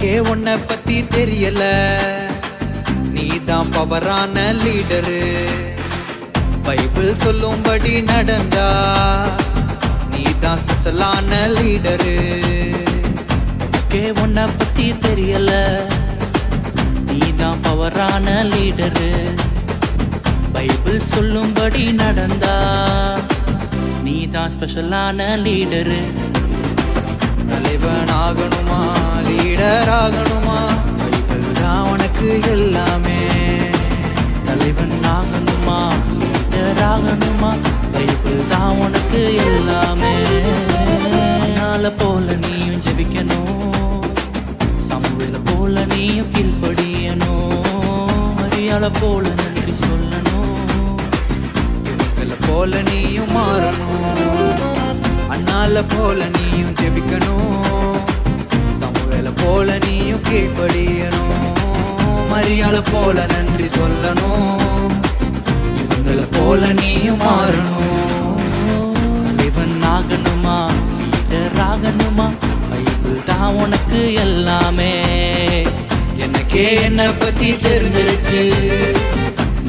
எனக்கே உன்னை பத்தி தெரியல, நீதான் பவரான லீடரு. பைபிள் சொல்லும்படி நடந்தா நீதான் ஸ்பெஷலான லீடரு. எனக்கே உன்னை பத்தி தெரியல, நீதான் பவரான லீடரு. பைபிள் சொல்லும்படி நடந்தா நீதான் ஸ்பெஷலான லீடரு. தலைவன் ஆகணுமா, லீடர் ஆகணுமா, பைபிள் தான் உனக்கு எல்லாமே. தலைவன் ஆகணுமா, லீடர் ஆகணுமா, பைபிள் தான் உனக்கு எல்லாமே. அதனால போல நீயும் ஜெபிக்கணும், சமூகல போல நீயும் கீழ்ப்படியணும், அறியால போல நன்றி சொல்லணும், இவங்கள போல நீயும் மாறணும். அண்ணால போல நீயும் ஜெபிக்கணும், தமிழ போல நீயும் கீழ்ப்படியணும், மரியாள போல நன்றி சொல்லணும், இவங்கள போல நீயும் மாறணும். தலைவன் ஆகணுமா, லீடர் ஆகணுமா, பைபிள் தான் உனக்கு எல்லாமே. எனக்கே என்னை பத்தி தெரிஞ்சிருச்சு,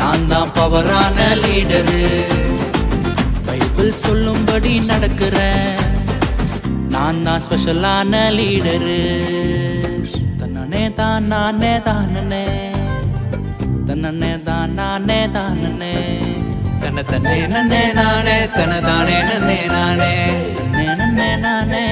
நான் தான் பவரான லீடரு. பைபிள் சொல்லும்படி நடக்கிறேன், நான் தான் ஸ்பெஷலான லீடரு. தன்னே தான் நானே தானே, தன்னே தான் நானே தானே, தன்னை தன்னே நன்னே நானே, தன்னை தானே நன்னே நானே, தன்னே நன்னே நானே.